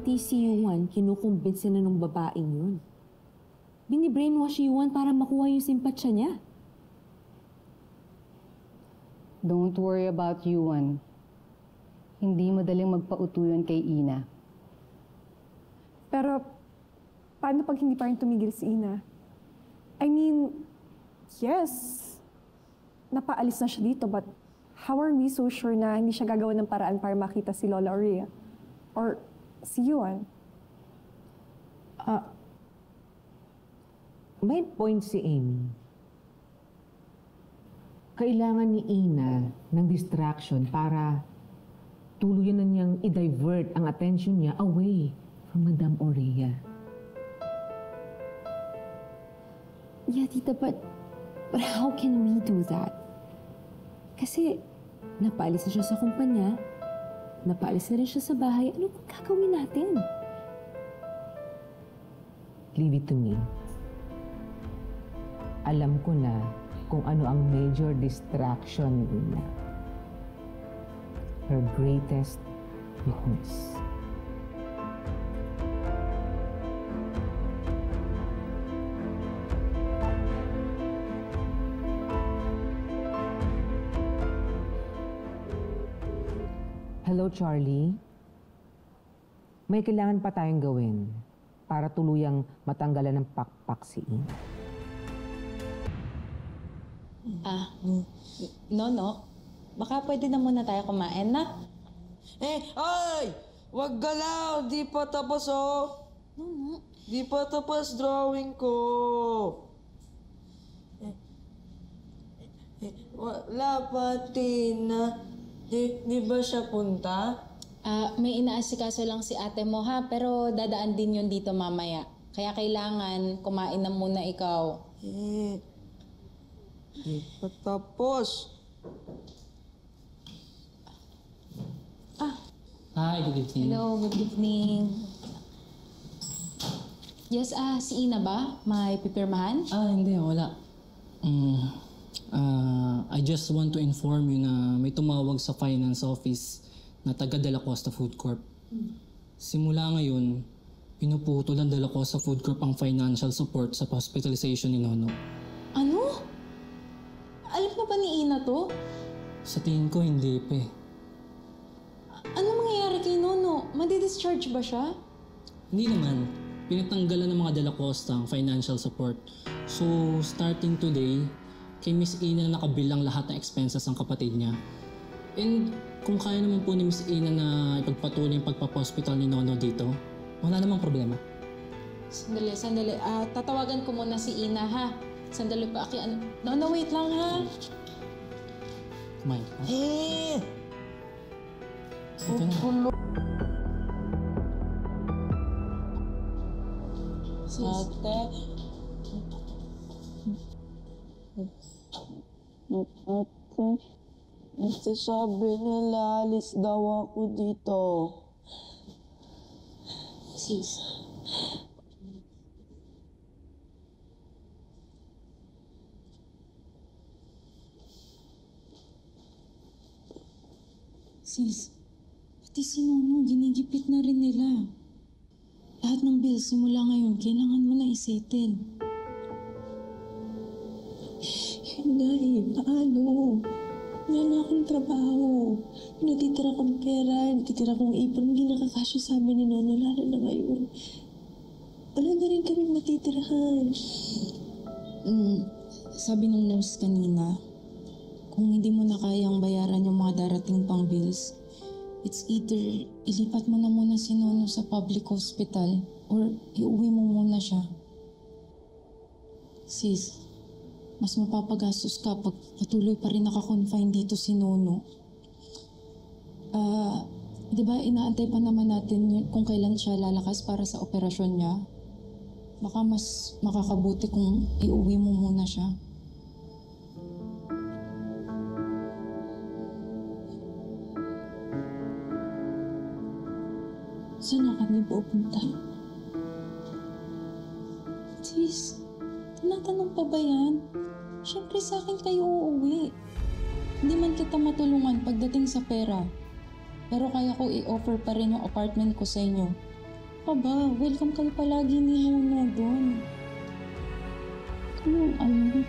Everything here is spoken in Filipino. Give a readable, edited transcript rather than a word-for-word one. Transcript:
pati si Yuan kinukumbinsi na ng babaeng yun. Bini-brainwash si Yuan para makuha yung simpatsya niya. Don't worry about Yuan. Hindi madaling magpautuyan kay Ina. Pero, paano pag hindi pa rin tumigil si Ina? I mean, yes, napaalis na siya dito, but how are we so sure na hindi siya gagawa ng paraan para makita si Lola Aurea? Or si Yuan? May point si Amy. Kailangan ni Ina ng distraction para tuluyan na niyang i-divert ang attention niya away from Madame Aurea. Yeah, tita, but how can we do that? Kasi napaalis na siya sa kumpanya, napaalis na rin siya sa bahay, ano kung gagawin natin? Leave it to me. Alam ko na kung ano ang major distraction ni Ina. Her greatest weakness. Hello, Charlie. May kailangan pa tayong gawin para tuluyang matanggalan ng pakpak si Ina. Nono, baka pwede na muna tayo kumain na? Ay! Wag galaw! Di pa tapos, oh! Nono. Di pa tapos drawing ko. Wala pa, Tina. Di ba siya punta? May inaasikaso lang si ate mo ha, pero dadaan din yun dito mamaya. Kaya kailangan kumain na muna ikaw. Di pa tapos. Hi, good evening. Hello, good evening. Yes, si Ina ba? May pipirmahan? Hindi, wala. I just want to inform you na may tumawag sa finance office na taga Dela Costa Food Corp. Simula ngayon, pinuputol ng Dela Costa Food Corp ang financial support sa hospitalization ni Nono. Ano? Alam na ba ni Ina to? Sa tingin ko, hindi pa eh. Ano mangyayari kay Nono? Madi-discharge ba siya? Hindi naman. Pinatanggalan ng mga Dela Costa ang financial support. So, starting today, kay Miss Ina na nakabilang lahat ng expenses ng kapatid niya. And kung kaya naman po ni Miss Ina na ipagpatuloy yung pagpapahospital ni Nono dito, wala namang problema. Sandali. Tatawagan ko muna si Ina ha. Sandali pa, Nono, wait lang ha. Kumain ka? Ito na. Ate, sabi nila alis daw ako dito. Sis. Sis, pati si Nono, ginigipit na rin nila. Lahat ng bills simula ngayon, kailangan mo na isettle. Yun nga eh, paano? Wala na akong trabaho. Yung natitira kong pera, natitira kong ipon, hindi nakakasya sa amin ni Nono, lalo na ngayon. Wala na rin kami matitirahan. Sabi ng nurse kanina, kung hindi mo na kayang bayaran yung mga darating pang bills, it's either ilipat mo na muna si Nono sa public hospital or iuwi mo muna siya. Sis, mas mapapagastos ka pag patuloy pa rin nakakonfine dito si Nono. Di ba inaantay pa naman natin kung kailan siya lalakas para sa operasyon niya? Baka mas makakabuti kung iuwi mo muna siya. Saan na kami pupunta? Sis, tinatanong pa ba yan? Siyempre sa akin kayo uuwi. Hindi man kita matulungan pagdating sa pera. Pero kaya ko i-offer pa rin yung apartment ko sa inyo. ka ba? Welcome ka palagi ni Nono doon. Ano, alam mo,